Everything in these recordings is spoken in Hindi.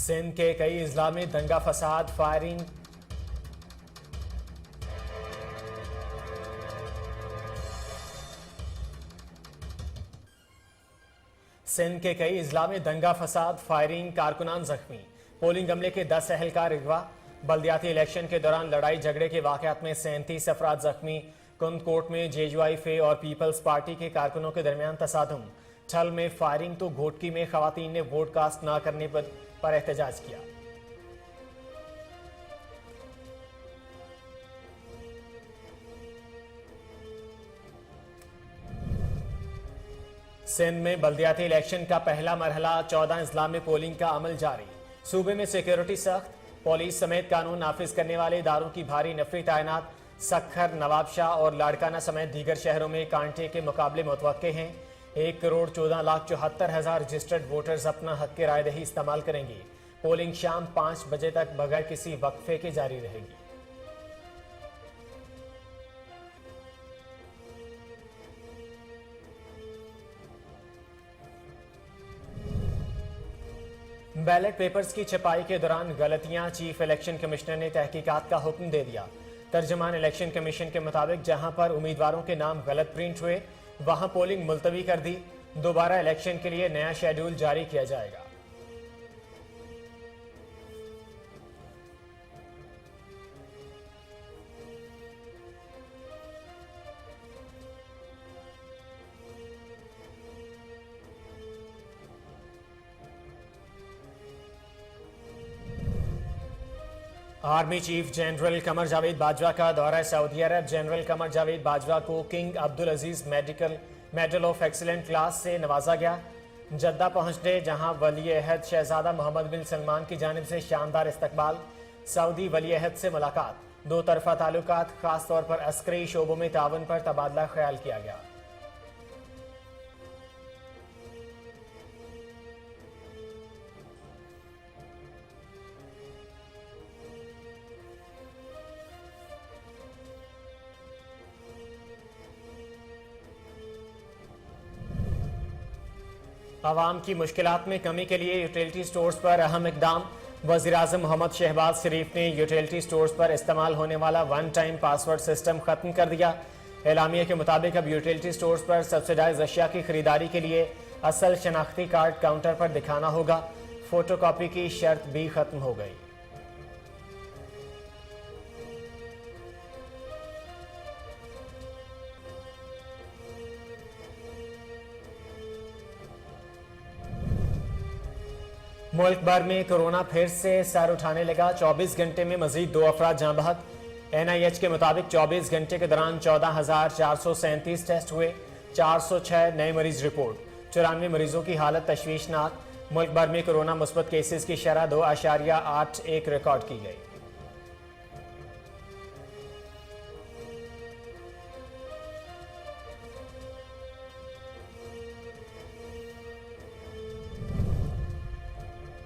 सिंध के कई अजला में दंगा फसाद फायरिंग सिंध के कई अजला में दंगा फसाद फायरिंग कारकुनान जख्मी। पोलिंग अमले के 10 अहलकार अगवा। बल्दियाती इलेक्शन के दौरान लड़ाई झगड़े के वाकयात में 37 अफराद जख्मी। कुंदकोट में जेजुआईफे और पीपल्स पार्टी के कारकुनों के दरमियान तसादुम। ठल में फायरिंग तो घोटकी में खवातीन ने वोट कास्ट न करने पर एहतजाज किया। सिंध में बल्दियाती इलेक्शन का पहला मरहला 14 अजला में पोलिंग का अमल जारी। सूबे में सिक्योरिटी सख्त। पुलिस समेत कानून नाफिज करने वाले इदारों की भारी नफरी तैनात। सखर, नवाबशाह और लाड़काना समेत दीगर शहरों में कांटे के मुकाबले मुतवक्के हैं। 1,14,74,000 रजिस्टर्ड वोटर्स अपना हक के रायदही इस्तेमाल करेंगे। पोलिंग शाम 5 बजे तक बगैर किसी वक्फे के जारी रहेगी। बैलेट पेपर्स की छपाई के दौरान गलतियां, चीफ इलेक्शन कमिश्नर ने तहकीकात का हुक्म दे दिया। तर्जमान इलेक्शन कमीशन के मुताबिक जहां पर उम्मीदवारों के नाम गलत प्रिंट हुए वहां पोलिंग मुलतवी कर दी। दोबारा इलेक्शन के लिए नया शेड्यूल जारी किया जाएगा। Army chief general Qamar Javed Bajwa का दौरा सऊदी अरब। जनरल कमर जावेद बाजवा को king Abdul Aziz medal of excellent class से नवाजा गया। जद्दा पहुंचने जहां वली अहद शहजादा मोहम्मद बिन सलमान की जानिब से शानदार इस्तकबाल। सऊदी वली अहद से मुलाकात। दो तरफा ताल्लुकात, खास तौर पर अस्करी शोबों में तावन पर तबादला ख्याल किया गया। आवाम की मुश्किलात में कमी के लिए यूटिलिटी स्टोर्स पर अहम इकदाम। वज़ीर-ए-आज़म मोहम्मद शहबाज शरीफ ने यूटिलिटी स्टोर्स पर इस्तेमाल होने वाला वन टाइम पासवर्ड सिस्टम खत्म कर दिया। एलामिया के मुताबिक अब यूटिलिटी स्टोर्स पर सब्सिडाइज अशिया की खरीदारी के लिए असल शनाख्ती कार्ड काउंटर पर दिखाना होगा। फोटोकॉपी की शर्त भी खत्म हो गई। मुल्क भर में कोरोना फिर से सर उठाने लगा। 24 घंटे में मजीद 2 अफराद जाँ बहक। NIH के मुताबिक 24 घंटे के दौरान 14,437 टेस्ट हुए। 406 नए मरीज रिपोर्ट। 94 मरीजों की हालत तशवीशनाक। मुल्क भर में कोरोना मुस्बत केसेस की शरह 2.81 रिकॉर्ड की गई।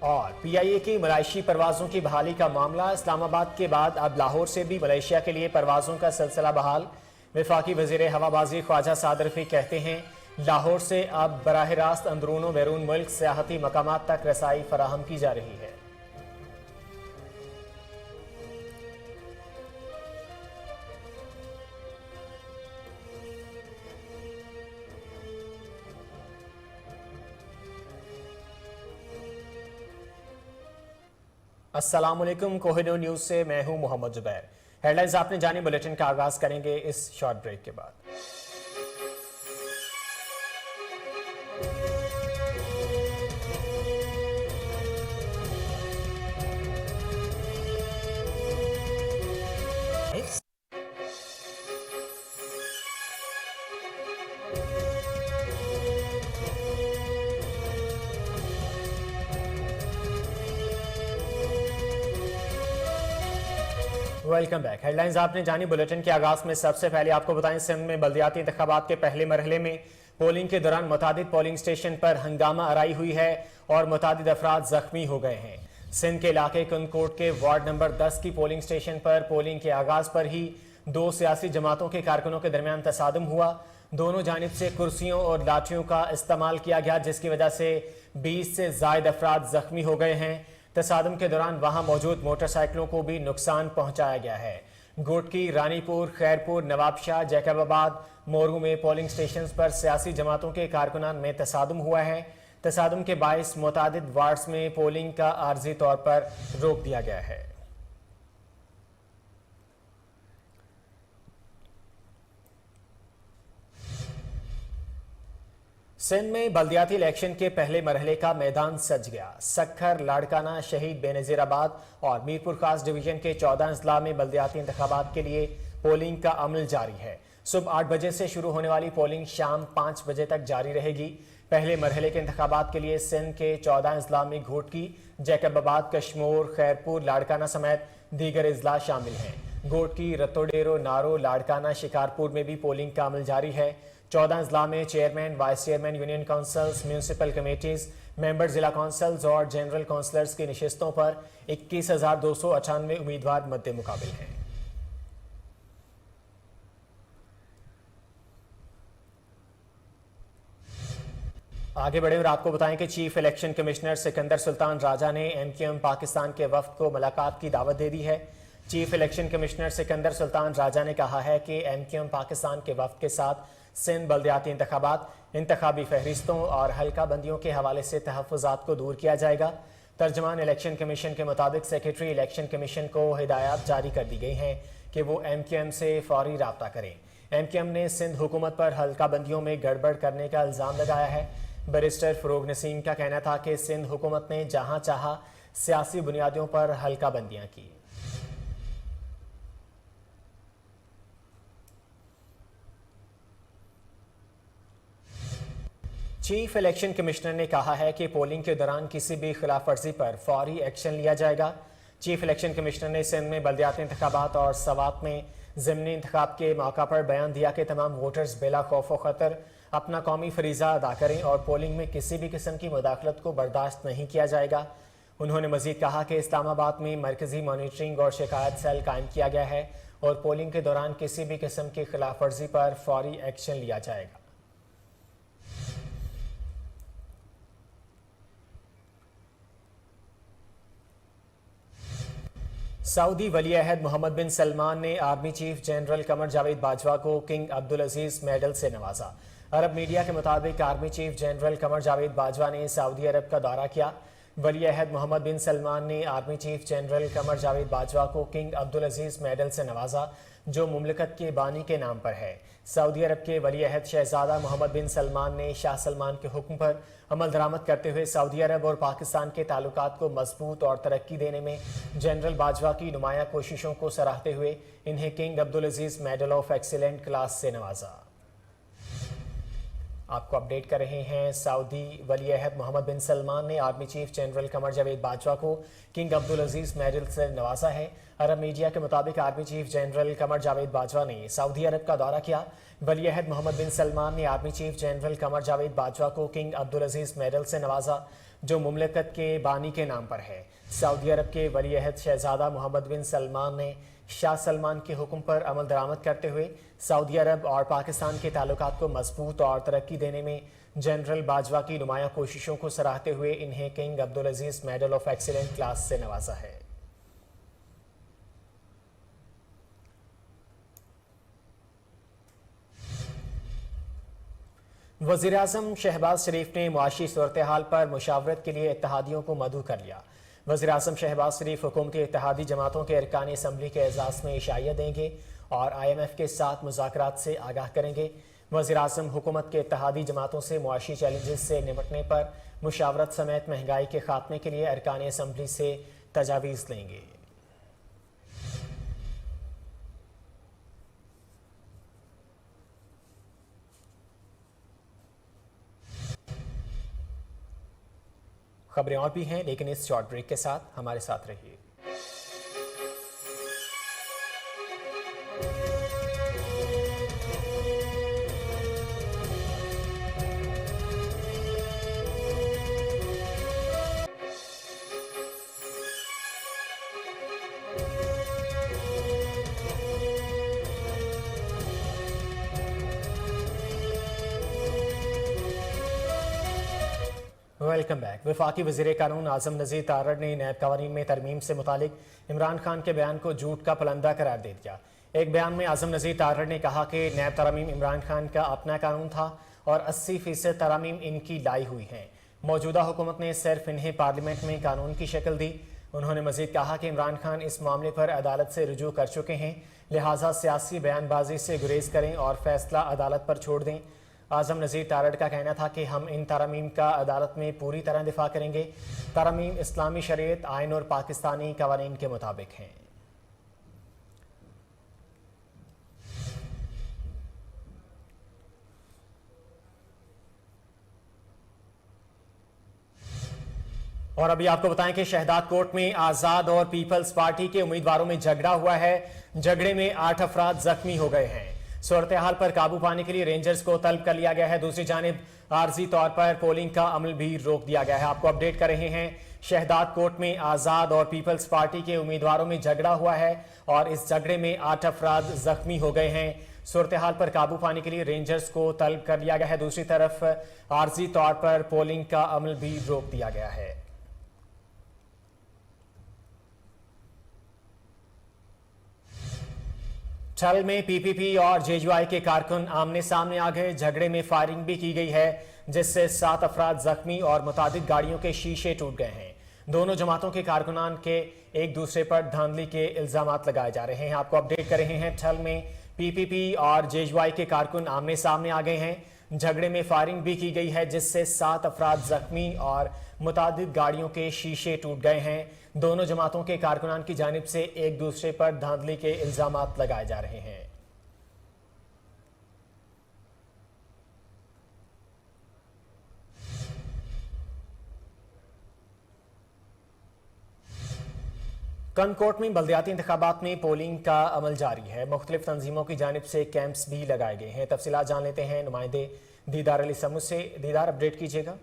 और PIA की मलाइशी परवाजों की बहाली का मामला। इस्लामाबाद के बाद अब लाहौर से भी मलेशिया के लिए परवाजों का सिलसिला बहाल। वफाकी वजीर हवाबाजी ख्वाजा सादर रफीक कहते हैं लाहौर से अब बराह रास्त अंदरून बैरून मुल्क सियाहती मकामात तक रसाई फराहम की जा रही है। अस्सलाम वालेकुम, कोहिनूर न्यूज से मैं हूं मोहम्मद जुबैर। हेडलाइंस आपने जानी। बुलेटिन का आगाज करेंगे इस शॉर्ट ब्रेक के बाद। Welcome back. हेडलाइंस आपने जानी। बुलेटिन के आगाज में सबसे पहले आपको बताएं सिंध में बल्दियाती इंतखाबात के पहले मरहले में पोलिंग के दौरान मुतादिद पोलिंग स्टेशन पर हंगामा आराई हुई है और मुतादिद अफराद जख्मी हो गए हैं। सिंध के इलाके कुंदकोट के वार्ड नंबर 10 की पोलिंग स्टेशन पर पोलिंग के आगाज पर ही 2 सियासी जमातों के कारकुनों के दरमियान तसादुम हुआ। दोनों जानिब से कुर्सियों और लाठियों का इस्तेमाल किया गया जिसकी वजह से 20 से ज्यादा अफराद जख्मी हो गए हैं। तसादम के दौरान वहां मौजूद मोटरसाइकिलों को भी नुकसान पहुंचाया गया है। घोटकी, रानीपुर, खैरपुर, नवाबशाह, जैकबाबाद, मोरू में पोलिंग स्टेशन पर सियासी जमातों के कारकुनान में तसादम हुआ है। तसादम के बायस मुतादिद वार्ड्स में पोलिंग का आर्जी तौर पर रोक दिया गया है। सिंध में बल्दियाती इलेक्शन के पहले मरहले का मैदान सज गया। सखर, लाड़काना, शहीद बेनजीराबाद और मीरपुर खास डिवीजन के 14 अजला में बल्दियाती इंतखाबात के लिए पोलिंग का अमल जारी है। सुबह 8 बजे से शुरू होने वाली पोलिंग शाम 5 बजे तक जारी रहेगी। पहले मरहले के इंतखाबात के लिए सिंध के 14 अजला में घोटकी, जैकबाबाद, कश्मोर, खैरपुर, लाड़काना समेत दीगर अजला शामिल हैं। घोटकी, रतोडेरो, नारो, लाड़काना, शिकारपुर में भी पोलिंग का अमल जारी है। 14 अजला में chairman, vice chairman, union councils, municipal committees, member जिला काउंसिल्स और जनरल काउंसिलर्स की नशिस्तों पर 21,298 उम्मीदवार मद्दे मुकाबिल हैं। आगे बढ़े और आपको बताएं कि chief election commissioner Sikandar Sultan Raja ने एमक्यूएम पाकिस्तान के वफ्द को मुलाकात की दावत दे दी है। Chief election commissioner Sikandar Sultan Raja ने कहा है कि एमक्यूएम पाकिस्तान के वफ्द के साथ सिंध बल्दियाती इंतखाबात, इंतखाबी फहरिस्तों और हल्का बंदियों के हवाले से तहफ़्फ़ुज़ात को दूर किया जाएगा। तर्जमान इलेक्शन कमीशन के मुताबिक सेक्रेटरी इलेक्शन कमीशन को हिदायत जारी कर दी गई हैं कि वो एमक्यूएम से फौरी राब्ता करें। एमक्यूएम ने सिंध हुकूमत पर हल्का बंदियों में गड़बड़ करने का इल्ज़ाम लगाया है। बैरिस्टर फरोग नसीम का कहना था कि सिंध हुकूमत ने जहां चाहा सियासी बुनियादों पर हल्का बंदियां की। चीफ इलेक्शन कमिश्नर ने कहा है कि पोलिंग के दौरान किसी भी खिलाफ वर्जी पर फौरी एक्शन लिया जाएगा। चीफ इलेक्शन कमिश्नर ने सिंध में बल्दियाती इंतखाबात और सवात में ज़िमनी इंतखाब के मौका पर बयान दिया कि तमाम वोटर्स बिला खौफ व खतर अपना कौमी फरीज़ा अदा करें और पोलिंग में किसी भी किस्म की मुदाखलत को बर्दाश्त नहीं किया जाएगा। उन्होंने मजीद कहा कि इस्लामाबाद में मरकजी मॉनिटरिंग और शिकायत सेल कायम किया गया है और पोलिंग के दौरान किसी भी किस्म की खिलाफ वर्जी पर फौरी एक्शन लिया जाएगा। सऊदी वली अहद मोहम्मद बिन सलमान ने army chief general Qamar Javed Bajwa को किंग अब्दुल अजीज मेडल से नवाजा। अरब मीडिया के मुताबिक army chief general Qamar Javed Bajwa ने सऊदी अरब का दौरा किया। वली अहद मोहम्मद बिन सलमान ने army chief general Qamar Javed Bajwa को किंग अब्दुल अजीज मेडल से नवाजा, जो मुमलिकत के बानी के नाम पर है। सऊदी अरब के वली अहद शहजादा मोहम्मद बिन सलमान ने शाह सलमान के हुक्म पर अमल दरामद करते हुए सऊदी अरब और पाकिस्तान के ताल्लुकात को मजबूत और तरक्की देने में जनरल बाजवा की नुमाया कोशिशों को सराहते हुए इन्हें king Abdul Aziz medal of excellent class से नवाजा। आपको अपडेट कर रहे हैं, सऊदी वली अहद मोहम्मद बिन सलमान ने army chief general Qamar Javed Bajwa को किंग अब्दुल अजीज मेडल से नवाजा है। अरब मीडिया के मुताबिक army chief general Qamar Javed Bajwa ने सऊदी अरब का दौरा किया। वली अहद मोहम्मद बिन सलमान ने army chief general Qamar Javed Bajwa को किंग अब्दुल अजीज मेडल से नवाजा, जो मुमलिकत के बानी के नाम पर है। सऊदी अरब के वली अहद शहजादा मोहम्मद बिन सलमान ने शाह सलमान के हुक्म पर अमल दरामद करते हुए सऊदी अरब और पाकिस्तान के ताल्लुकात को मजबूत और तरक्की देने में जनरल बाजवा की नुमाया कोशिशों को सराहते हुए इन्हें king Abdul Aziz medal of excellent class से नवाजा है। वज़ीर आज़म शहबाज शरीफ ने मुआशी सूरत हाल पर मुशावरत के लिए इत्तेहादियों को मदऊ कर लिया। वज़ीर आज़म शहबाज शरीफ हुकूमती इत्तेहादी जमातों के अरकान असम्बली के एजाज़ में इशाइया देंगे और IMF के साथ मुज़ाकरात से आगाह करेंगे। वज़ीर आज़म हुकूमत के इत्तेहादी जमातों से मुआशी चैलेंजेस से निपटने पर मुशावरत समेत महंगाई के खात्मे के लिए अरकान असम्बली से तजावीज़ लेंगे। खबरें और भी हैं, लेकिन इस शॉर्ट ब्रेक के साथ हमारे साथ रहिए। Welcome back. वफाकी वज़ीर कानून आज़म नज़ीर तारड़ ने नैब कवानीन में तरमीम से मुतालिक इमरान खान के बयान को झूठ का पलंदा करार दे दिया। एक बयान में आज़म नज़ीर तारड़ ने कहा कि नैब तरमीम इमरान खान का अपना कानून था और 80% तरमीम इनकी लाई हुई हैं। मौजूदा हुकूमत ने सिर्फ इन्हें पार्लियामेंट में कानून की शक्ल दी। उन्होंने मजीद कहा कि इमरान खान इस मामले पर अदालत से रुजू कर चुके हैं, लिहाजा सियासी बयानबाजी से गुरेज करें और फैसला अदालत पर छोड़ दें। आज़म नज़ीर तारड़ का कहना था कि हम इन तरमीम का अदालत में पूरी तरह दिफा करेंगे। तरमीम इस्लामी शरीयत, आइन और पाकिस्तानी कवानीन के मुताबिक हैं। और अभी आपको बताएं कि शहदाद कोर्ट में आज़ाद और पीपल्स पार्टी के उम्मीदवारों में झगड़ा हुआ है। झगड़े में 8 अफराद जख्मी हो गए हैं। सूरत हाल पर काबू पाने के लिए रेंजर्स को तलब कर लिया गया है। दूसरी जानिब आर्जी तौर पर पोलिंग का अमल भी रोक दिया गया है। आपको अपडेट कर रहे हैं, शहदाद कोर्ट में आज़ाद और पीपल्स पार्टी के उम्मीदवारों में झगड़ा हुआ है और इस झगड़े में 8 अफराद जख्मी हो गए हैं। सूरत हाल पर काबू पाने के लिए रेंजर्स को तलब कर लिया गया है। दूसरी तरफ आर्जी तौर पर पोलिंग का अमल भी रोक दिया गया है। ठल में पीपीपी और जेयूआई के कारकुन आमने सामने आ गए। झगड़े में फायरिंग भी की गई है, जिससे 7 अफराद जख्मी और मुतादिद गाड़ियों के शीशे टूट गए हैं। दोनों जमातों के कारकुनान के एक दूसरे पर धांधली के इल्जाम लगाए जा रहे हैं। आपको अपडेट कर रहे हैं, ठल में पीपीपी और जेयूआई के कारकुन आमने सामने आ गए हैं। झगड़े में फायरिंग भी की गई है, जिससे 7 अफराद जख्मी और मुतादिद गाड़ियों के शीशे टूट गए हैं। दोनों जमातों के कारकुनान की जानिब से एक दूसरे पर धांधली के इल्जाम लगाए जा रहे हैं। कनकोट में बल्दियाती इंतखाबात में पोलिंग का अमल जारी है। मुख्तलिफ तंजीमों की जानिब से कैंप्स भी लगाए गए हैं। तफसीलात जान लेते हैं नुमाइंदे दीदार अली समूह से। दीदार, अपडेट कीजिएगा।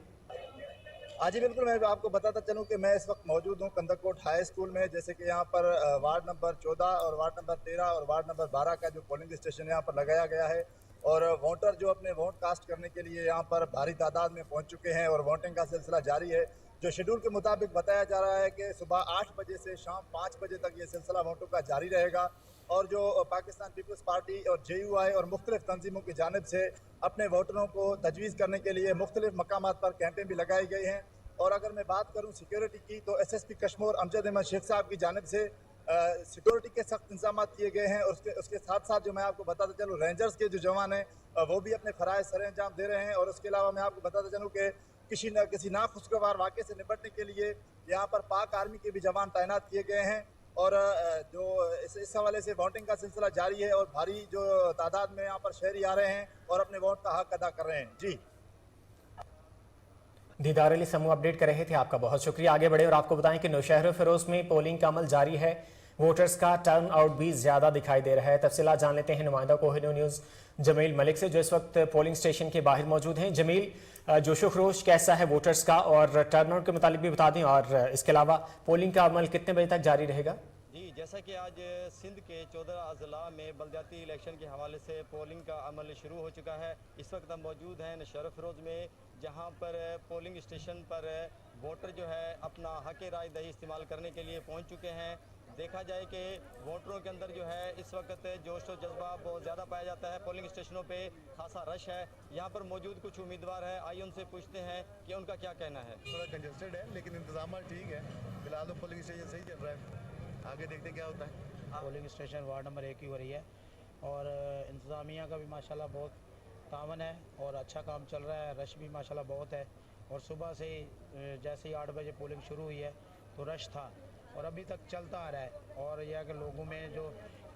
हाँ जी बिल्कुल, मैं आपको बताता चलूँ कि मैं इस वक्त मौजूद हूँ कंदरकोट हाई स्कूल में। जैसे कि यहाँ पर वार्ड नंबर 14 और वार्ड नंबर 13 और वार्ड नंबर 12 का जो पोलिंग स्टेशन यहाँ पर लगाया गया है और वोटर जो अपने वोट कास्ट करने के लिए यहाँ पर भारी तादाद में पहुँच चुके हैं और वोटिंग का सिलसिला जारी है। जो शेड्यूल के मुताबिक बताया जा रहा है कि सुबह 8 बजे से शाम 5 बजे तक ये सिलसिला वोटों का जारी रहेगा और जो पाकिस्तान पीपल्स पार्टी और जेयूआई और मुख्तलिफ तंजीमों की जानिब से अपने वोटरों को तजवीज़ करने के लिए मुख्तलिफ मकामात पर कैंपें भी लगाई गई हैं। और अगर मैं बात करूं सिक्योरिटी की, तो एसएसपी कश्मीर अमजद अहमद शेख साहब की जानिब से सिक्योरिटी के सख्त इंतजाम किए गए हैं। और उसके साथ साथ जो मैं आपको बताता चलूँ, रेंजर्स के जो जवान हैं वो भी अपने फ़राइज़ सर अंजाम दे रहे हैं। और उसके अलावा मैं आपको बताता चलूँ कि किसी नाखुशगवार वाक़े से निपटने के लिए यहाँ पर पाक आर्मी के भी जवान तैनात किए गए हैं। और जो इस हवाले से वोटिंग का सिलसिला जारी है और भारी जो तादाद में यहाँ पर शहरी आ रहे हैं और अपने वोट का हक अदा कर रहे हैं। जी, दीदार अली समूह अपडेट कर रहे थे, आपका बहुत शुक्रिया। आगे बढ़े और आपको बताएं कि नौशहर फिरोज में पोलिंग का अमल जारी है। वोटर्स का टर्न आउट भी ज्यादा दिखाई दे रहा है। तफसीलात जान लेते हैं नुमाइंदा कोहिनूर न्यूज़ जमील मलिक से, जो इस वक्त पोलिंग स्टेशन के बाहर मौजूद हैं। जमील, जोशो खरोश कैसा है वोटर्स का, और टर्न आउट के मुतालिक भी बता दें, और इसके अलावा पोलिंग का अमल कितने बजे तक जारी रहेगा? जी, जैसा कि आज सिंध के 14 अजला में बल्दियाती इलेक्शन के हवाले से पोलिंग का अमल शुरू हो चुका है। इस वक्त हम मौजूद हैं नौशहर फिरोज में, जहां पर पोलिंग स्टेशन पर वोटर जो है अपना हक राय दही इस्तेमाल करने के लिए पहुंच चुके हैं। देखा जाए कि वोटरों के अंदर जो है इस वक्त जोश और जज्बा बहुत ज़्यादा पाया जाता है। पोलिंग स्टेशनों पे खासा रश है। यहाँ पर मौजूद कुछ उम्मीदवार हैं, आइए उनसे पूछते हैं कि उनका क्या कहना है। थोड़ा कंजस्टेड है लेकिन इंतजाम ठीक है। फिलहाल तो पोलिंग स्टेशन सही चल रहा है, आगे देखते हैं क्या होता है। पोलिंग स्टेशन वार्ड नंबर 1 की हो रही है और इंतज़ामिया का भी माशाल्लाह बहुत तावन है और अच्छा काम चल रहा है। रश भी माशाल्लाह बहुत है और सुबह से ही जैसे ही 8 बजे पोलिंग शुरू हुई है तो रश था और अभी तक चलता आ रहा है। और यह कि लोगों में जो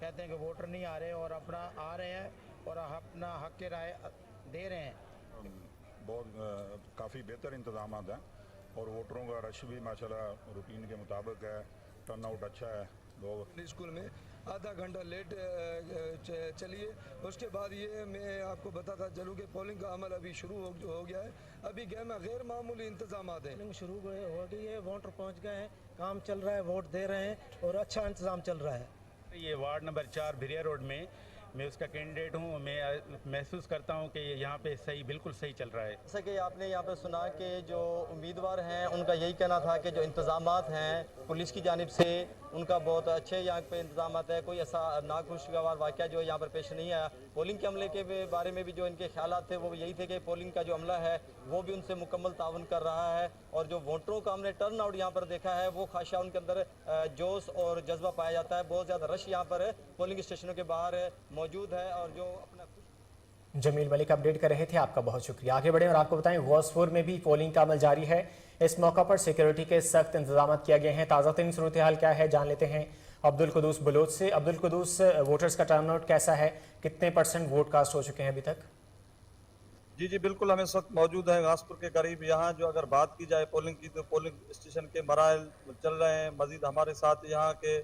कहते हैं कि वोटर नहीं आ रहे और अपना आ रहे हैं और अपना हक के राय दे रहे हैं। बहुत काफ़ी बेहतर इंतजाम हैं और वोटरों का रश भी माशाल्लाह रूटीन के मुताबिक है। टर्नआउट अच्छा है। लोग स्कूल में आधा घंटा लेट चलिए। उसके बाद ये मैं आपको बताता चलूँ कि पोलिंग का अमल अभी शुरू हो गया है। अभी गैर मामूली इंतजाम हैं। पोलिंग शुरू हो गई है, वोटर पहुंच गए हैं, काम चल रहा है, वोट दे रहे हैं और अच्छा इंतज़ाम चल रहा है। ये वार्ड नंबर 4 भिरिया रोड में मैं उसका कैंडिडेट हूँ। मैं महसूस करता हूँ कि यहाँ पे सही, बिल्कुल सही चल रहा है। जैसा कि आपने यहाँ पर सुना कि जो उम्मीदवार हैं उनका यही कहना था कि जो इंतज़ामात हैं पुलिस की जानिब से उनका बहुत अच्छे यहाँ पे इंतज़ामात है, कोई ऐसा नाखुशगवार वाक़या जो यहाँ पर पेश नहीं आया। पोलिंग के अमले के बारे में भी जो इनके ख्यालात थे वो यही थे कि पोलिंग का जो अमला है वो भी उनसे मुकम्मल ताउन कर रहा है, और जो वोटरों का हमने टर्न आउट यहाँ पर देखा है वो खासा उनके अंदर जोश और जज्बा पाया जाता है। बहुत ज़्यादा रश यहाँ पर पोलिंग स्टेशनों के बाहर मौजूद है और जो अपना जमील मलिक अपडेट कर रहे थे, आपका बहुत शुक्रिया। आगे बढ़े और आपको बताएं गौसपुर में भी पोलिंग का अमल जारी है। इस मौका पर सिक्योरिटी के सख्त इंतजाम किए गए हैं। ताज़ा तरीन सूरत हाल क्या है जान लेते हैं अब्दुल कुदूस बलोच से। अब्दुल कुदूस, वोटर्स का टर्नआउट कैसा है, कितने % वोट कास्ट हो चुके हैं अभी तक? जी बिल्कुल, हम इस वक्त मौजूद हैं गाजपुर के करीब। यहाँ जो अगर बात की जाए पोलिंग की तो पोलिंग स्टेशन के मराहल चल रहे हैं। मजीद हमारे साथ यहाँ के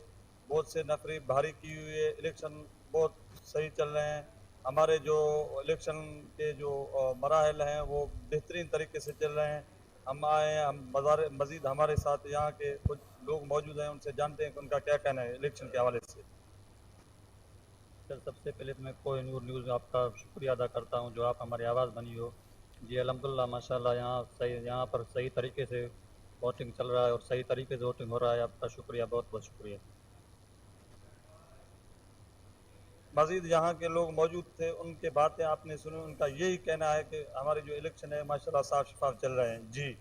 बहुत से नफरी भारी की हुई है, इलेक्शन बहुत सही चल रहे हैं। हमारे जो इलेक्शन के जो मराहल हैं वो बेहतरीन तरीके से चल रहे हैं। हम आए हैं, हम मजीद हमारे साथ यहाँ के कुछ लोग मौजूद हैं, उनसे जानते हैं कि उनका क्या कहना है इलेक्शन के हवाले से। सर, सबसे पहले तो मैं कोई न्यूज़ आपका शुक्रिया अदा करता हूं जो आप हमारी आवाज़ बनी हो। जी अल्हम्दुलिल्लाह माशाल्लाह यहाँ पर सही तरीके से वोटिंग चल रहा है और सही तरीके से वोटिंग हो रहा है। आपका शुक्रिया, बहुत बहुत शुक्रिया। मजीद यहाँ के लोग मौजूद थे, उनके बातें आपने सुनी। उनका यही कहना है कि हमारे जो इलेक्शन है माशाल्लाह साफ शफाफ चल रहे हैं। जी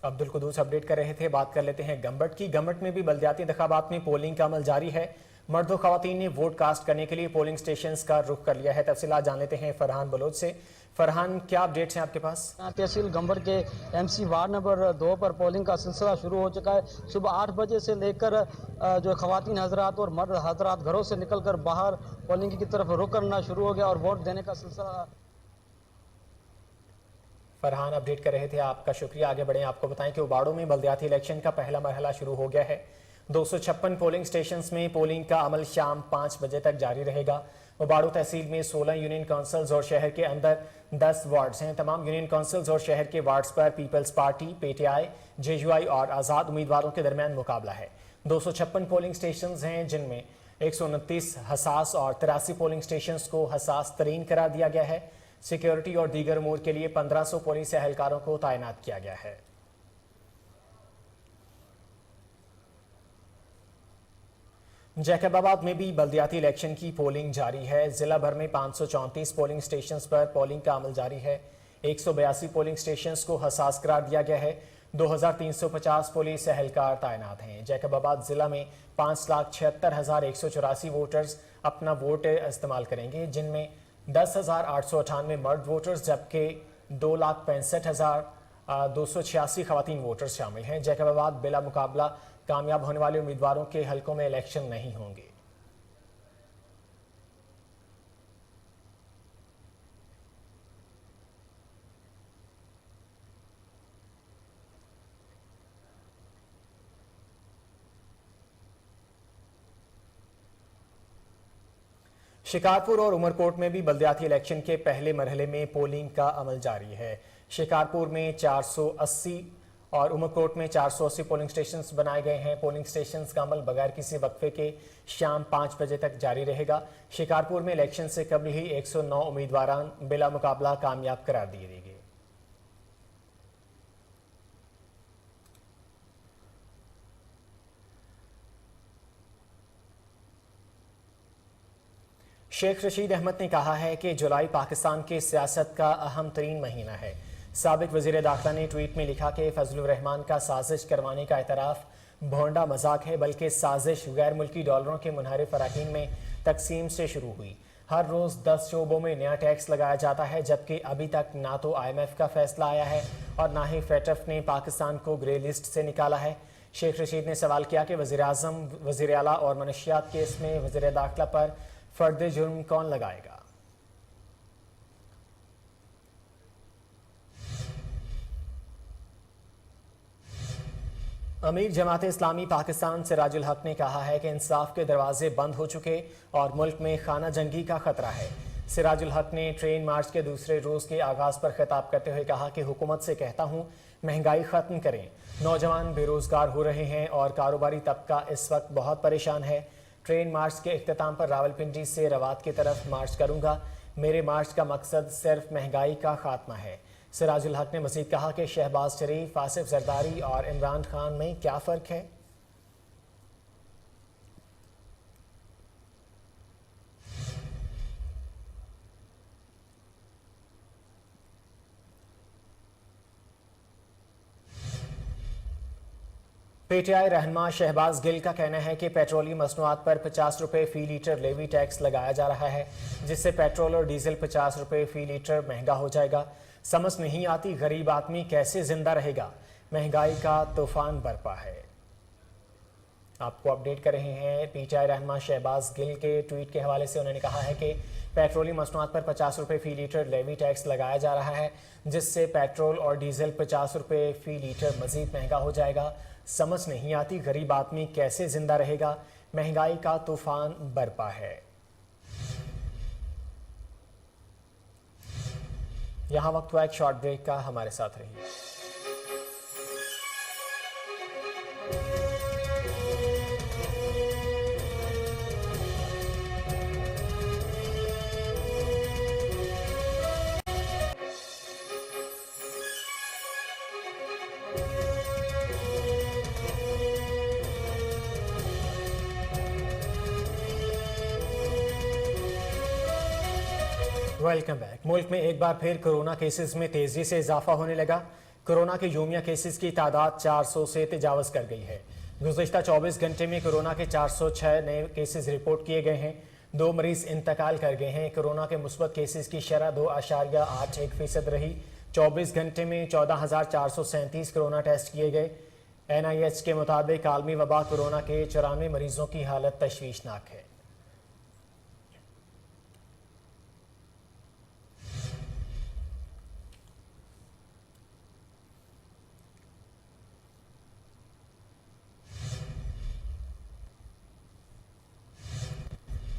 अब्दुल कुदूस अपडेट कर रहे थे। बात कर लेते हैं गम्बट की। गम्बट में भी बल्दियाती इंतखाबात में पोलिंग का अमल जारी है। मर्द व खवातीन ने वोट कास्ट करने के लिए पोलिंग स्टेशंस का रुख कर लिया है। तफसीलात जान लेते हैं फरहान बलोच से। फरहान, क्या अपडेट्स हैं आपके पास? तहसील गम्बट के MC वार्ड नंबर 2 पर पोलिंग का सिलसिला शुरू हो चुका है। सुबह 8 बजे से लेकर जो खवातीन हजरात और मर्द हजरात घरों से निकलकर बाहर पोलिंग की तरफ रुख करना शुरू हो गया और वोट देने का सिलसिला। फरहान अपडेट कर रहे थे, आपका शुक्रिया। आगे बढ़े, आपको बताएं कि उबाड़ों में बल्दियाती इलेक्शन का पहला मरहला शुरू हो गया है। 256 पोलिंग स्टेशंस में पोलिंग का अमल शाम 5 बजे तक जारी रहेगा। उबाड़ू तहसील में 16 यूनियन काउंसिल्स और शहर के अंदर 10 वार्ड्स हैं। तमाम यूनियन काउंसिल्स और शहर के वार्ड्स पर पीपल्स पार्टी, PTI, JUI और आज़ाद उम्मीदवारों के दरमियान मुकाबला है। 256 पोलिंग स्टेशंस हैं जिनमें 129 हसास और 83 पोलिंग स्टेशंस को हसास तरीन करार दिया गया है। सिक्योरिटी और दीगर उमूर के लिए 1500 पुलिस एहलकारों को तैनात किया गया है। जैकबाबाद में भी बल्दियाती इलेक्शन की पोलिंग जारी है। जिला भर में 534 पोलिंग स्टेशंस पर पोलिंग का अमल जारी है। 182 पोलिंग स्टेशंस को हसास करार दिया गया है। 2350 पुलिस एहलकार तैनात हैं। जैकबाबाद जिला में 5,76,184 वोटर्स अपना वोट इस्तेमाल करेंगे, जिनमें 10,898 मर्द वोटर्स जबकि 2,65,286 खवातीन वोटर्स शामिल हैं। जैकबाबाद बिला मुकाबला कामयाब होने वाले उम्मीदवारों के हलकों में इलेक्शन नहीं होंगे। शिकारपुर और उमरकोट में भी बल्दियाती इलेक्शन के पहले मरहले में पोलिंग का अमल जारी है। शिकारपुर में 480 और उमरकोट में 480 पोलिंग स्टेशंस बनाए गए हैं। पोलिंग स्टेशंस का अमल बगैर किसी वक्फे के शाम 5 बजे तक जारी रहेगा। शिकारपुर में इलेक्शन से कबल ही 109 उम्मीदवार बिला मुकाबला कामयाब करार दिए गए। शेख रशीद अहमद ने कहा है कि जुलाई पाकिस्तान की सियासत का अहम तरीन महीना है। साबिक वज़ीर दाखिला ने ट्वीट में लिखा कि फजलुर रहमान का साजिश करवाने का एतराफ़ भोंडा मजाक है, बल्कि साजिश गैर मुल्की डॉलरों के मुनहरिफ अराकीन में तकसीम से शुरू हुई। हर रोज़ 10 शोबों में नया टैक्स लगाया जाता है, जबकि अभी तक ना तो IMF का फैसला आया है और ना ही FATF ने पाकिस्तान को ग्रे लिस्ट से निकाला है। शेख रशीद ने सवाल किया कि वज़ीर आज़म, वज़ीर आला और मनशियात केस में वज़ीर दाखिला पर फर्द जुर्म कौन लगाएगा। अमीर जमात इस्लामी पाकिस्तान सिराजुल हक ने कहा है कि इंसाफ के दरवाजे बंद हो चुके और मुल्क में खाना जंगी का खतरा है। सिराजुल हक ने ट्रेन मार्च के दूसरे रोज़ के आगाज़ पर खिताब करते हुए कहा कि हुकूमत से कहता हूँ महंगाई ख़त्म करें। नौजवान बेरोज़गार हो रहे हैं और कारोबारी तबका इस वक्त बहुत परेशान है। ट्रेन मार्च के इख्तिताम पर रावलपिंडी से रवात की तरफ मार्च करूंगा। मेरे मार्च का मकसद सिर्फ महंगाई का खात्मा है। सिराजुल हक ने मजीद कहा कि शहबाज शरीफ, आसिफ जरदारी और इमरान खान में क्या फ़र्क है। पीटीआई रहनुमा शहबाज गिल का कहना है कि पेट्रोलियम मसनूआत पर 50 रुपये फ़ी लीटर लेवी टैक्स लगाया जा रहा है, जिससे पेट्रोल और डीजल 50 रुपये फ़ी लीटर महंगा हो जाएगा। समझ नहीं आती गरीब आदमी कैसे जिंदा रहेगा। महंगाई का तूफान बरपा है। आपको अपडेट कर रहे हैं पीटीआई रहनुमा शहबाज गिल के ट्वीट के हवाले से। उन्होंने कहा है कि पेट्रोलियम मसनूआत पर 50 रुपये फ़ी लीटर लेवी टैक्स लगाया जा रहा है, जिससे पेट्रोल और डीजल 50 रुपये फ़ी लीटर मजीद महंगा हो जाएगा। समझ नहीं आती गरीब आदमी कैसे जिंदा रहेगा। महंगाई का तूफान बरपा है। यहां वक्त हुआ एक शॉर्ट ब्रेक का, हमारे साथ रहिए। Welcome back. मुल्क में एक बार फिर कोरोना केसेस में तेजी से इजाफा होने लगा। कोरोना के यूमिया केसेस की तादाद 400 से तजावज कर गई है। गुज़िश्ता 24 घंटे में कोरोना के 406 नए केसेस रिपोर्ट किए गए हैं। 2 मरीज इंतकाल कर गए हैं। कोरोना के मुस्बत केसेस की शरह 2.81% रही। 24 घंटे में 14,437 कोरोना टेस्ट किए गए। NIH के मुताबिक आलमी वबा कोरोना के 94 मरीजों की हालत तशवीशनाक है।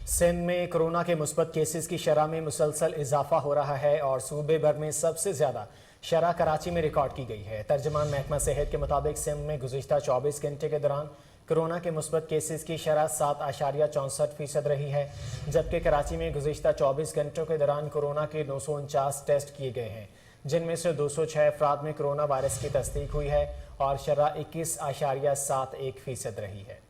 सिंध में कोरोना के मुस्बत केसेस की शरह में मुसलसल इजाफा हो रहा है और सूबे भर में सबसे ज्यादा शरह कराची में रिकॉर्ड की गई है। तर्जमान महकमा सेहत के मुताबिक सिंध में गुज़िश्ता 24 घंटे के दौरान कोरोना के मुस्बत केसेस की शरह 7.64% रही है, जबकि कराची में गुज़िश्ता 24 घंटों के दौरान कोरोना के 949 टेस्ट किए गए हैं, जिनमें से 206 अफराद में कोरोना वायरस की तस्दीक हुई है और शरह 21.71% रही है।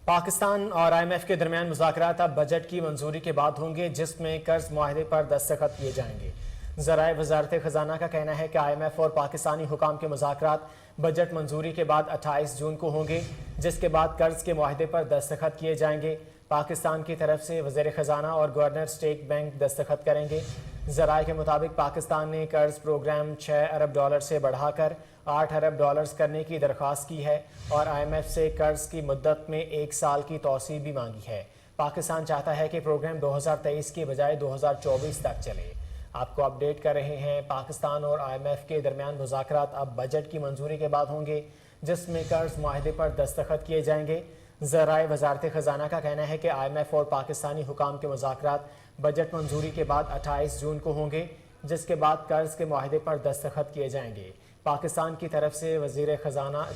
पाकिस्तान और IMF के दरमियान मुज़ाकरात अब बजट की मंजूरी के बाद होंगे, जिसमें कर्ज मुआहदे पर दस्तखत किए जाएंगे। ज़राए वज़ारत ख़जाना का कहना है कि IMF और पाकिस्तानी हुकाम के मुज़ाकरात बजट मंजूरी के बाद 28 जून को होंगे, जिसके बाद कर्ज के मुआहदे पर दस्तखत किए जाएंगे। पाकिस्तान की तरफ से वज़ीर ख़जाना और गवर्नर स्टेट बैंक दस्तखत करेंगे। ज़राए के मुताबिक पाकिस्तान ने कर्ज प्रोग्राम $6 अरब से बढ़ाकर $8 अरब करने की दरख्वास्त की है और IMF से कर्ज की मुद्दत में 1 साल की तौसी भी मांगी है। पाकिस्तान चाहता है कि प्रोग्राम 2023 के बजाय 2024 तक चले। आपको अपडेट कर रहे हैं, पाकिस्तान और IMF के दरमियान मुज़ाकरात अब बजट की मंजूरी के बाद होंगे, जिसमें कर्ज मुआहदे पर दस्तखत किए जाएंगे। ज़राए वज़ारत ख़जाना का कहना है कि IMF और पाकिस्तानी हुकाम के मुज़ाकरात बजट मंजूरी के बाद 28 जून को होंगे, जिसके बाद कर्ज के मुआहदे पर दस्तखत किए जाएंगे। पाकिस्तान की तरफ से वज़ीर ख़जाना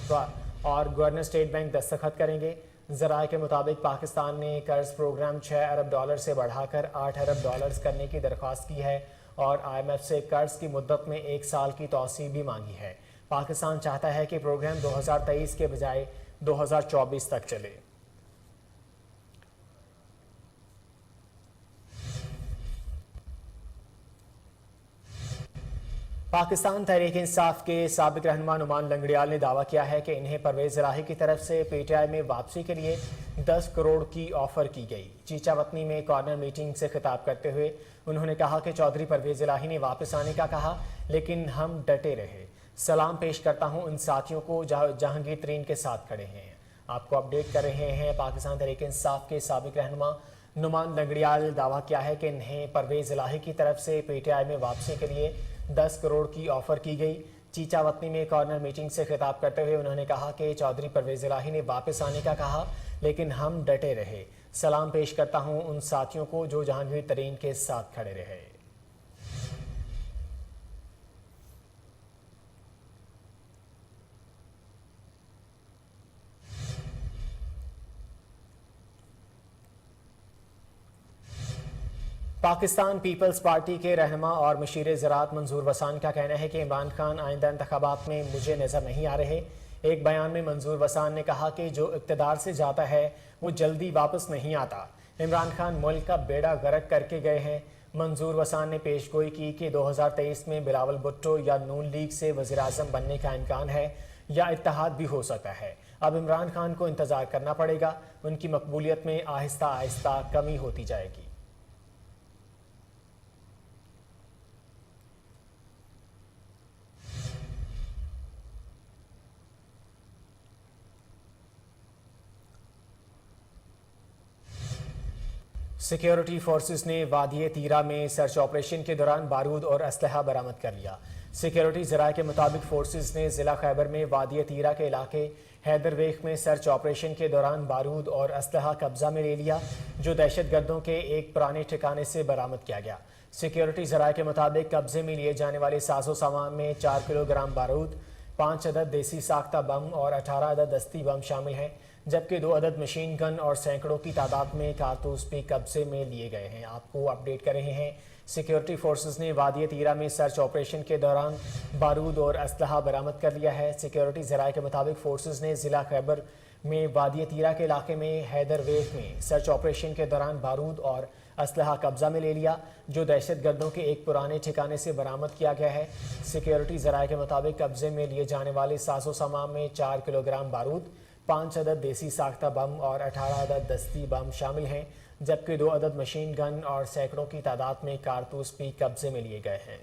और गवर्नर स्टेट बैंक दस्तखत करेंगे। ज़राए के मुताबिक पाकिस्तान ने कर्ज प्रोग्राम $6 अरब से बढ़ाकर $8 अरब करने की दरख्वास्त की है और IMF से कर्ज की मुद्दत में 1 साल की तौसी भी मांगी है। पाकिस्तान चाहता है कि प्रोग्राम 2023 के बजाय 2024 तक चले। पाकिस्तान तहरीक इंसाफ के साबिक रहनुमा नुमान लंगड़ियाल ने दावा किया है कि इन्हें परवेज इलाही की तरफ से PTI में वापसी के लिए 10 करोड़ की ऑफर की गई। चीचा वतनी में कॉर्नर मीटिंग से खिताब करते हुए उन्होंने कहा कि चौधरी परवेज इलाही ने वापस आने का कहा, लेकिन हम डटे रहे। सलाम पेश करता हूं उन साथियों को जहांगीर तरीन के साथ खड़े हैं। आपको अपडेट कर रहे हैं, पाकिस्तान तहरीक इंसाफ के साबिक रहनुमा नुमान लंगड़ियाल दावा किया है कि इन्हें परवेज इलाही की तरफ से PTI में वापसी के लिए 10 करोड़ की ऑफर की गई। चीचा वतनी में कॉर्नर मीटिंग से खिताब करते हुए उन्होंने कहा कि चौधरी परवेज इलाही ने वापस आने का कहा, लेकिन हम डटे रहे। सलाम पेश करता हूं उन साथियों को जो जहांगीर तरीन के साथ खड़े रहे। पाकिस्तान पीपल्स पार्टी के रहनुमा और मशीर ज़राअत मंजूर वसान का कहना है कि इमरान खान आइंदा इंतखाबात में मुझे नज़र नहीं आ रहे। एक बयान में मंजूर वसान ने कहा कि जो इक़्तिदार से जाता है वो जल्दी वापस नहीं आता। इमरान खान मुल्क का बेड़ा गर्क करके गए हैं। मंजूर वसान ने पेशगोई की कि 2023 में बिलावल भुट्टो या नून लीग से वज़ीर आज़म बनने का इम्कान है या इत्तेहाद भी हो सकता है। अब इमरान खान को इंतज़ार करना पड़ेगा। उनकी मकबूलियत में आहिस्ता आहिस्ता कमी होती जाएगी। सिक्योरिटी फोर्सेस ने वादी तीरा में सर्च ऑपरेशन के दौरान बारूद और असलहा बरामद कर लिया। सिक्योरिटी ज़राए के मुताबिक फोर्सेस ने ज़िला खैबर में वादी तीरा के इलाके हैदरवेख में सर्च ऑपरेशन के दौरान बारूद और असलहा कब्जा में ले लिया, जो दहशतगर्दों के एक पुराने ठिकाने से बरामद किया गया। सिक्योरिटी ज़राए के मुताबिक कब्जे में लिए जाने वाले साजो सामान में 4 किलोग्राम बारूद, 5 अदद देसी साख्ता बम और 18 अदद दस्ती बम शामिल हैं, जबकि 2 अदद मशीन गन और सैकड़ों की तादाद में कारतूस भी कब्जे में लिए गए हैं। आपको अपडेट कर रहे हैं, सिक्योरिटी फोर्सेस ने वादी तीरा में सर्च ऑपरेशन के दौरान बारूद और असलहा बरामद कर लिया है। सिक्योरिटी ज़राए के मुताबिक फोर्सेस ने ज़िला खैबर में वादी तीरा के इलाके में हैदरवेख में सर्च ऑपरेशन के दौरान बारूद और असलहा कब्जा में ले लिया, जो दहशतगर्दों के एक पुराने ठिकाने से बरामद किया गया है। सिक्योरिटी ज़राए के मुताबिक कब्जे में लिए जाने वाले साजो सामान में 4 किलोग्राम बारूद, 5 अदद देसी साख्ता बम और 18 अदद दस्ती बम शामिल हैं, जबकि 2 अदद मशीन गन और सैकड़ों की तादाद में कारतूस भी कब्जे में लिए गए हैं।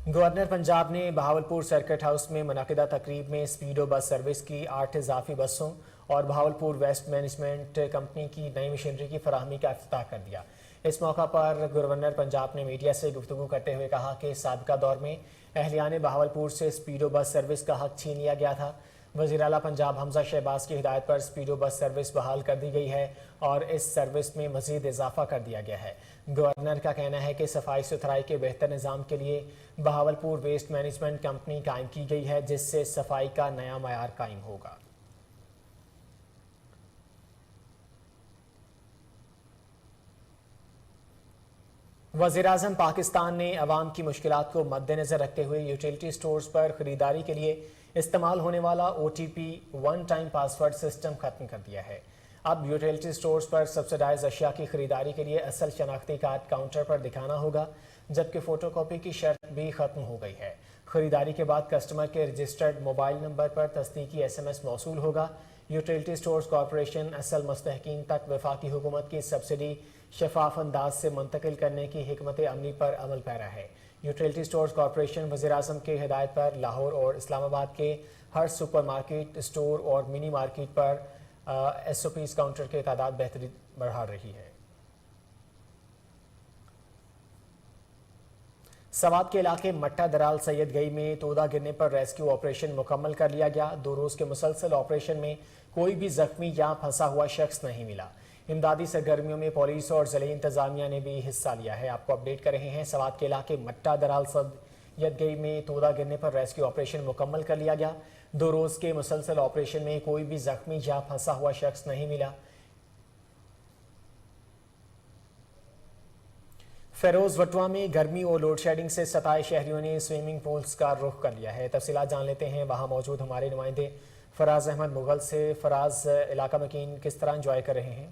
गवर्नर पंजाब ने बहावलपुर सर्किट हाउस में मुनाकिदा तकरीब में स्पीडो बस सर्विस की 8 इजाफी बसों और बहावलपुर वेस्ट मैनेजमेंट कंपनी की नई मशीनरी की फराहमी का इफ्तिताह कर दिया। इस मौका पर गवर्नर पंजाब ने मीडिया से गुफ्तगू करते हुए कहा कि साबिका दौर में अहलियान बहावलपुर से स्पीडो बस सर्विस का हक छीन लिया गया था। वज़ीर आला पंजाब हमजा शहबाज की हिदायत पर स्पीडो बस सर्विस बहाल कर दी गई है और इस सर्विस में मज़ीद इजाफा कर दिया गया है। गवर्नर का कहना है कि सफाई सुथराई के बेहतर निज़ाम के लिए बहावलपुर वेस्ट मैनेजमेंट कंपनी कायम की गई है, जिससे सफाई का नया मयार कायम होगा। वज़ीर-ए-आज़म पाकिस्तान ने अवाम की मुश्किलात को मद्देनज़र रखते हुए यूटिलिटी स्टोर्स पर खरीदारी के लिए इस्तेमाल होने वाला OTP one time password system खत्म कर दिया है। अब यूटिलिटी स्टोर्स पर सब्सिडाइज अशिया की खरीदारी के लिए असल शनाख्ती कार्ड काउंटर पर दिखाना होगा, जबकि फोटोकॉपी की शर्त भी खत्म हो गई है। खरीदारी के बाद कस्टमर के रजिस्टर्ड मोबाइल नंबर पर तस्दीकी SMS मौसूल होगा। यूटिलिटी स्टोर्स कॉरपोरेशन असल मुस्तहकीन तक वफाकी हुकूमत की सब्सिडी शफाफ अंदाज से मुंतकिल करने की हिकमत अमली पर अमल पैरा है। यूटिलिटी स्टोर्स कॉरपोरेशन वज़ीर-ए-आज़म की हिदायत पर लाहौर और इस्लामाबाद के हर सुपरमार्केट, स्टोर और मिनी मार्केट पर SOPs काउंटर की तादाद बेहतरीन बढ़ा रही है। सवात के इलाके मट्टा दराल सैयद गई में तोदा गिरने पर रेस्क्यू ऑपरेशन मुकम्मल कर लिया गया। 2 रोज़ के मुसलसल ऑपरेशन में कोई भी जख्मी या फंसा हुआ शख्स नहीं मिला। इमदादी सरगर्मियों में पुलिस और ज़िले इंतजामिया ने भी हिस्सा लिया है। आपको अपडेट कर रहे हैं, सवात के इलाके मट्टा दराल सैयद गई में तोदा गिरने पर रेस्क्यू ऑपरेशन मुकम्मल कर लिया गया। 2 रोज़ के मुसलसल ऑपरेशन में कोई भी जख्मी या फंसा हुआ शख्स नहीं मिला। फेरोज वटवा में गर्मी और लोड शेडिंग से सताए शहरियों ने स्विमिंग पूल्स का रुख कर लिया है। तफसीलात जान लेते हैं वहाँ मौजूद हमारे नुमाइंदे फराज अहमद मुगल से। फराज, इलाका मकीन किस तरह इंजॉय कर रहे हैं?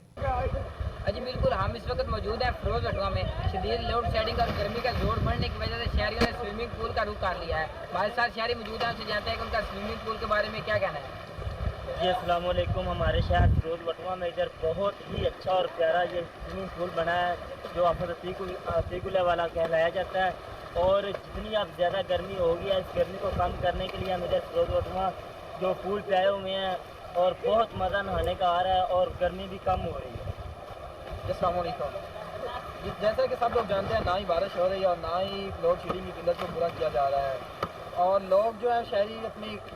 जी बिल्कुल, हम इस वक्त मौजूद हैं फिरोज वटवा में। शदीद लोड शेडिंग और गर्मी का जोर बढ़ने की वजह से शहरियों ने स्विमिंग पूल का रुख कर लिया है। हमारे साथ शहरी मौजूद हैं, उनसे जानते हैं कि उनका स्विमिंग पूल के बारे में क्या कहना है। जी अस्सलाम वालेकुम। हमारे शहर फिरोज वटवा में इधर बहुत ही अच्छा और प्यारा ये स्विमिंग पूल बना है, जो अतीकुल्ला वाला कहलाया जाता है। और जितनी आप ज़्यादा गर्मी होगी, इस गर्मी को कम करने के लिए हम इधर फिरोज वटवा जो पूल पे आए हुए हैं और बहुत मज़ा नहाने का आ रहा है और गर्मी भी कम हो रही है। अस्सलाम वालेकुम। जैसा कि सब लोग जानते हैं, ना ही बारिश हो रही है और ना ही लोड शेडिंग की किल्लत को पूरा किया जा रहा है। और लोग जो है शहरी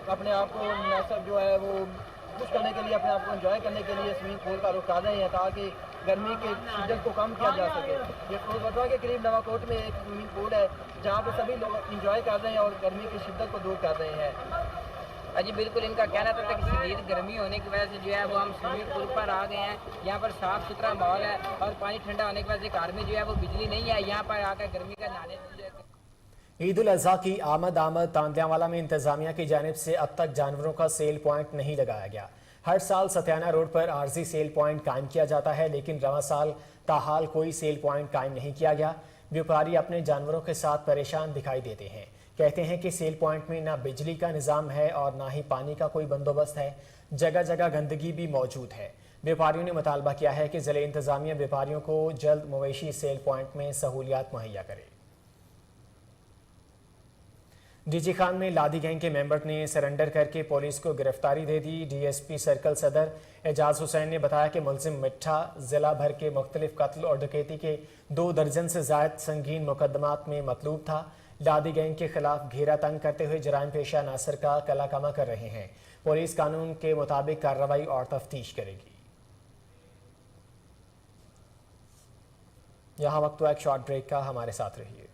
अपने आप को मुनासिब जो है वो खुश करने के लिए, अपने आप को एंजॉय करने के लिए स्विमिंग पूल का रुख कर रहे हैं ताकि गर्मी के शिद्दत को कम किया जा सके। ये फिरोज वटवा के करीब नवाकोट में एक स्विमिंग पूल है जहाँ पर सभी लोग इंजॉय कर रहे हैं और गर्मी की शिद्दत को दूर कर रहे हैं। जी बिल्कुल, इनका कहना था कि शदीद गर्मी होने की वजह से जो है वो हम स्विमिंग पूल पर आ गए हैं। यहाँ पर साफ़ सुथरा माहौल है और पानी ठंडा होने की वजह से घर में जो है वो बिजली नहीं है। यहाँ पर आकर गर्मी का नहाने ईद उल अज़हा की आमद तांदियावाला में इंतजामिया की जानिब से अब तक जानवरों का सेल पॉइंट नहीं लगाया गया। हर साल सत्याना रोड पर आर्जी सेल पॉइंट कायम किया जाता है, लेकिन रवा साल ताहाल कोई सेल पॉइंट कायम नहीं किया गया। व्यापारी अपने जानवरों के साथ परेशान दिखाई देते हैं। कहते हैं कि सेल पॉइंट में ना बिजली का निज़ाम है और ना ही पानी का कोई बंदोबस्त है। जगह जगह गंदगी भी मौजूद है। व्यापारियों ने मुतालबा किया है कि ज़िले इंतजामिया व्यापारियों को जल्द मवेशी सेल पॉइंट में सहूलियात मुहैया करे। डीजी खान में लादी गैंग के मेंबर ने सरेंडर करके पुलिस को गिरफ्तारी दे दी। डीएसपी सर्कल सदर एजाज हुसैन ने बताया कि मुलजिम मिठा जिला भर के मुख्तलिफ कत्ल और डकैती के 2 दर्जन से ज्यादा संगीन मुकदमात में मतलूब था। लादी गैंग के खिलाफ घेरा तंग करते हुए जराइम पेशा नासर का कलाकमा कर रहे हैं। पुलिस कानून के मुताबिक कार्रवाई और तफ्तीश करेगी। यहाँ वक्त हुआ एक शॉर्ट ब्रेक का, हमारे साथ रहिए।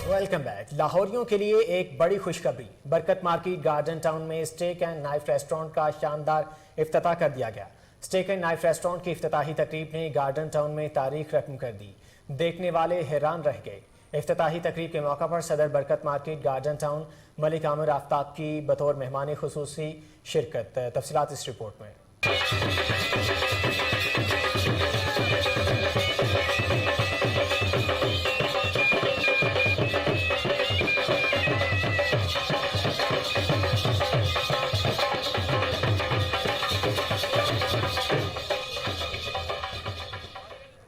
Welcome back. लाहौरियों के लिए एक बड़ी खुशखबरी। बरकत मार्केट गार्डन टाउन में स्टेक एंड नाइफ रेस्टोरेंट का शानदार इफ्तिताह कर दिया गया। स्टेक एंड नाइफ रेस्टोरेंट की इफ्तिताही तकरीब ने गार्डन टाउन में तारीख रकम कर दी। देखने वाले हैरान रह गए। इफ्तिताही तकरीब के मौका पर सदर बरकत market garden town Malik Aamir Aftab की बतौर मेहमान खुसूसी शिरकत। तफसीलात इस रिपोर्ट में।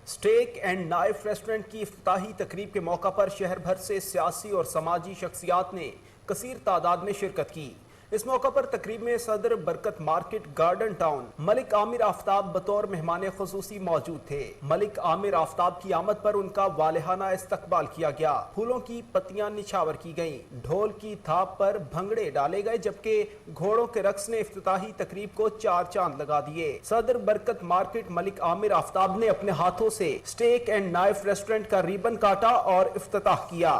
स्टेक एंड नाइफ रेस्टोरेंट की इफ्तिताही तकरीब के मौका पर शहर भर से सियासी और समाजी शख्सियात ने कसीर तादाद में शिरकत की। इस मौका पर तकरीब में सदर बरकत market garden town Malik Aamir Aftab बतौर मेहमान खुसूसी मौजूद थे। मलिक आमिर आफ्ताब की आमद पर उनका वालेहाना इस्तकबाल किया गया। फूलों की पत्तियां निछावर की गईं, ढोल की थाप पर भंगड़े डाले गए, जबकि घोड़ों के रक्स ने इफ्तिताही तकरीब को 4 चांद लगा दिए। सदर बरकत मार्केट मलिक आमिर आफ्ताब ने अपने हाथों से स्टेक एंड नाइफ रेस्टोरेंट का रिबन काटा और इफ्तिताह किया।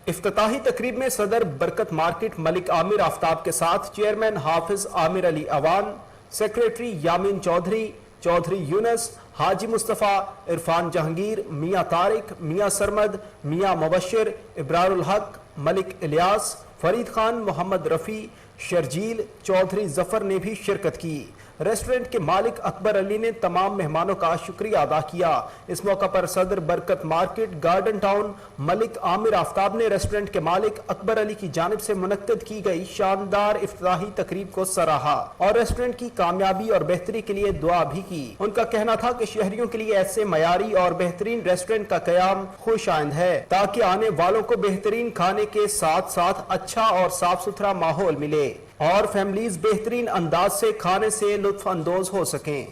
इफ्तिताही तकरीब में सदर बरकत मार्केट मलिक आमिर आफ्ताब के साथ चेयरमैन हाफिज आमिर अली अवान, सेक्रेटरी यामीन चौधरी, चौधरी यूनस, हाजी मुस्तफ़ा, इरफान जहांगीर, मियाँ तारिक, मियाँ सरमद, मियाँ मुबशिर, इब्रारुल हक, मलिक इलियास, फरीद खान, मोहम्मद रफ़ी, शर्जील, चौधरी जफर ने भी शिरकत की। रेस्टोरेंट के मालिक अकबर अली ने तमाम मेहमानों का शुक्रिया अदा किया। इस मौका पर सदर बरकत market garden town Malik Aamir Aftab ने रेस्टोरेंट के मालिक अकबर अली की जानिब से मुनक्कद की गई शानदार इफ्तिताही तकरीब को सराहा और रेस्टोरेंट की कामयाबी और बेहतरी के लिए दुआ भी की। उनका कहना था कि शहरियों के लिए ऐसे मयारी और बेहतरीन रेस्टोरेंट का कयाम खुशाइंद है ताकि आने वालों को बेहतरीन खाने के साथ साथ अच्छा और साफ सुथरा माहौल मिले और फैमिलीज बेहतरीन अंदाज से खाने से लुत्फ अंदोज हो सकें।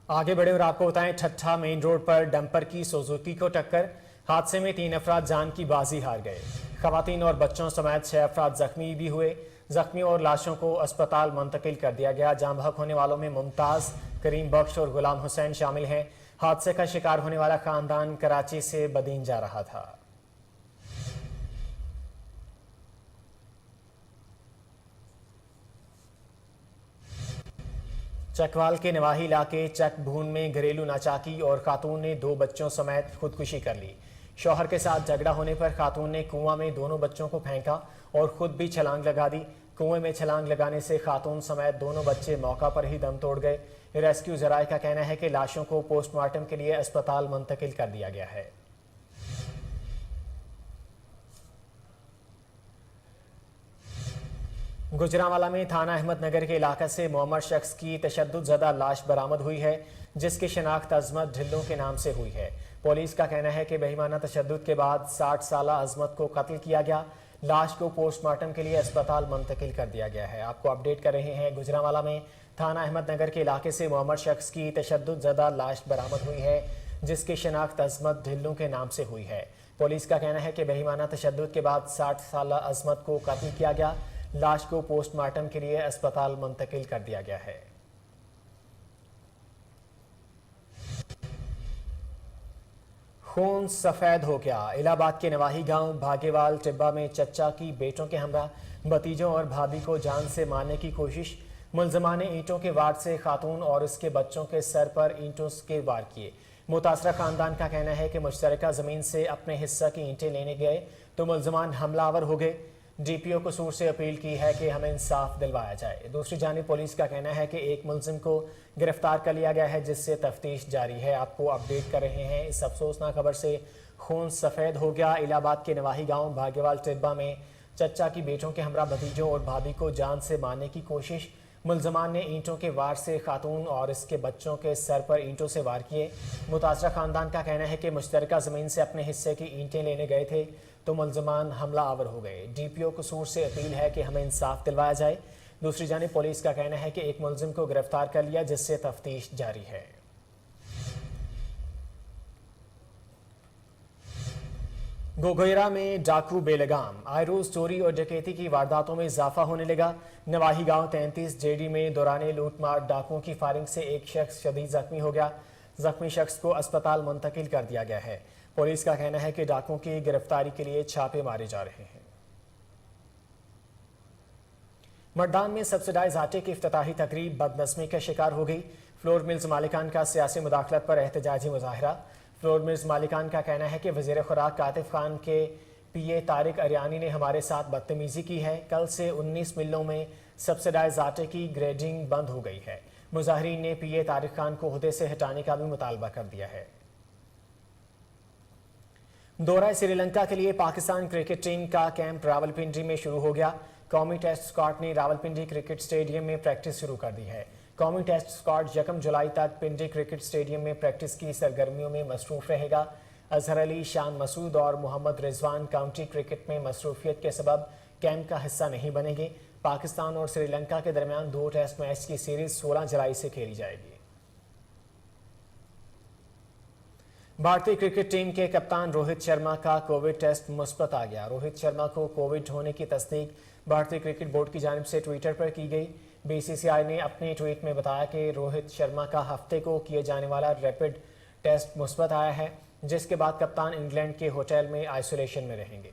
आगे बढ़े और आपको बताएं, ठट्ठा मेन रोड पर डंपर की सुजुकी को टक्कर। हादसे में 3 अफराद जान की बाजी हार गए। खवातीन और बच्चों समेत 6 अफराद जख्मी भी हुए। जख्मियों और लाशों को अस्पताल मुंतकिल कर दिया गया। जाम बहक होने वालों में मुमताज, करीम बख्श और गुलाम हुसैन शामिल हैं। हादसे का शिकार होने वाला खानदान कराची से बदीन जा रहा था। चकवाल के नवाही इलाके चकभून में घरेलू नाचाकी और खातून ने 2 बच्चों समेत खुदकुशी कर ली। शौहर के साथ झगड़ा होने पर खातून ने कुआं में दोनों बच्चों को फेंका और खुद भी छलांग लगा दी। कुएं में छलांग लगाने से खातून समेत दोनों बच्चे मौका पर ही दम तोड़ गए। रेस्क्यू जराये का कहना है कि लाशों को पोस्टमार्टम के लिए अस्पताल मुंतकिल कर दिया गया है। गुजरांवाला में थाना अहमदनगर के इलाके से मोहम्मद शख्स की तशद्दुदज़दा लाश बरामद हुई है, जिसकी शनाख्त अजमत ढिल्लों के नाम से हुई है। पुलिस का कहना है कि बेईमाना तशद्दुद के बाद 60 साला अजमत को कत्ल किया गया। लाश को पोस्टमार्टम के लिए अस्पताल मुंतकिल कर दिया गया है। आपको अपडेट कर रहे हैं। गुजरांवाला में थाना अहमदनगर के इलाके से मोहम्मद शख्स की तशद्दुदज़दा लाश बरामद हुई है, जिसकी शनाख्त अजमत ढिल्लों के नाम से हुई है। पुलिस का कहना है कि बेईमाना तशद्दुद के बाद 60 साला अजमत को कत्ल किया गया। लाश को पोस्टमार्टम के लिए अस्पताल मुंतकिल कर दिया गया है। खून सफेद हो गया। इलाहाबाद के नवाही गांव भागेवाल टिब्बा में चचा की बेटों के हमरा भतीजों और भाभी को जान से मारने की कोशिश। मुलजमान ने ईंटों के वार से खातून और उसके बच्चों के सर पर ईंटों के वार किए। मुतासरा खानदान का कहना है कि मुश्तरका जमीन से अपने हिस्सा की ईंटें लेने गए तो मुलजमान हमलावर हो गए। डीपीओ कसूर से अपील की है कि हमें इंसाफ दिलवाया जाए। दूसरी जानिब पुलिस का कहना है कि एक मुलजिम को गिरफ्तार कर लिया गया है, जिससे तफ्तीश जारी है। आपको अपडेट कर रहे हैं इस अफसोसनाक खबर से। खून सफ़ेद हो गया। इलाहाबाद के नवाही गांव भाग्यवाल टिब्बा में चचा की बेटों के हमरा भतीजों और भाभी को जान से मारने की कोशिश। मुलजमान ने ईंटों के वार से खातून और इसके बच्चों के सर पर ईंटों से वार किए। मुतासरा खानदान का कहना है कि मुश्तरका ज़मीन से अपने हिस्से की ईंटें लेने गए थे तो मुलजमान हमला आवर हो गए। डीपीओ कसूर से अपील है कि हमें इंसाफ दिलवाया जाए। दूसरी जानिब पुलिस का कहना है कि एक मुलजिम को गिरफ्तार कर लिया, जिससे तफ्तीश जारी है। गोगोयरा में डाकू बेलगाम। आए रोज चोरी और डकैती की वारदातों में इजाफा होने लगा। नवाही गांव 33 जेडी में दौरान लूटमार डाकुओं की फायरिंग से एक शख्स शदीद जख्मी हो गया। जख्मी शख्स को अस्पताल मुंतकिल कर दिया गया है। पुलिस का कहना है कि डाकुओं की गिरफ्तारी के लिए छापे मारे जा रहे हैं। मर्दान में सब्सिडाइज आटे की इफ्तिताही तकरीब बदनज़मी का शिकार हो गई। फ्लोर मिल्स मालिकान का सियासी मुदाखलत पर एहतजाजी मुजाहरा। फ्लोर मिल्स मालिकान का कहना है कि वज़ीर खुराक कातिफ खान के पीए तारिक अरियानी ने हमारे साथ बदतमीजी की है। कल से 19 मिलों में सब्सिडाइज आटे की ग्रेडिंग बंद हो गई है। मुजाहरीन ने पीए तारिक खान को ओहदे से हटाने का भी मुतालबा कर दिया है। दौरा श्रीलंका के लिए पाकिस्तान क्रिकेट टीम का कैंप रावलपिंडी में शुरू हो गया। कौमी टेस्ट स्क्वाड ने रावलपिंडी क्रिकेट स्टेडियम में प्रैक्टिस शुरू कर दी है। कौमी टेस्ट स्क्वाड 1 जुलाई तक पिंडी क्रिकेट स्टेडियम में प्रैक्टिस की सरगर्मियों में मसरूफ रहेगा। अजहर अली, शान मसूद और मोहम्मद रिजवान काउंटी क्रिकेट में मसरूफियत के सबब कैंप का हिस्सा नहीं बनेंगे। पाकिस्तान और श्रीलंका के दरमियान 2 टेस्ट मैच की सीरीज 16 जुलाई से खेली जाएगी। भारतीय क्रिकेट टीम के कप्तान रोहित शर्मा का कोविड टेस्ट मुस्बत आ गया। रोहित शर्मा को कोविड होने की तस्दीक भारतीय क्रिकेट बोर्ड की जानिब से ट्विटर पर की गई। बीसीसीआई ने अपने ट्वीट में बताया कि रोहित शर्मा का हफ्ते को किए जाने वाला रैपिड टेस्ट मुस्बत आया है, जिसके बाद कप्तान इंग्लैंड के होटल में आइसोलेशन में रहेंगे।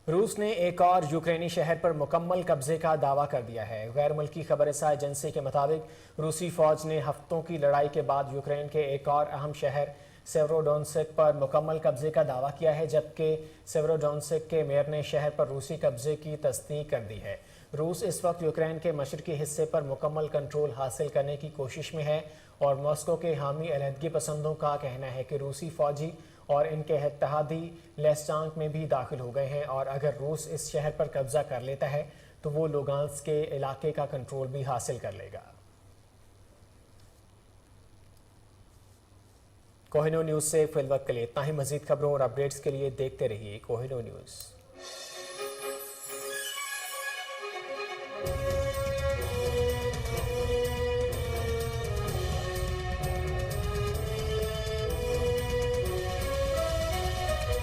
रूस ने एक और यूक्रेनी शहर पर मुकम्मल कब्जे का दावा कर दिया है। गैर मुल्की खबरसां एजेंसी के मुताबिक रूसी फौज ने हफ्तों की लड़ाई के बाद यूक्रेन के एक और अहम शहर सेवरोडोनेत्स्क पर मुकम्मल कब्जे का दावा किया है, जबकि सेवरोडोनेत्स्क के मेयर ने शहर पर रूसी कब्जे की तस्दीक कर दी है। रूस इस वक्त यूक्रेन के मशरकी हिस्से पर मुकम्मल कंट्रोल हासिल करने की कोशिश में है और मॉस्को के हामी अलहदगी पसंदों का कहना है कि रूसी फौजी और इनके इत्तेहादी लेस्टांक में भी दाखिल हो गए हैं और अगर रूस इस शहर पर कब्जा कर लेता है तो वो लुगांस्क के इलाके का कंट्रोल भी हासिल कर लेगा। कोहिनूर न्यूज़ से फिलवक्त के लिए इतना ही। मजीद खबरों और अपडेट्स के लिए देखते रहिए कोहिनूर न्यूज़।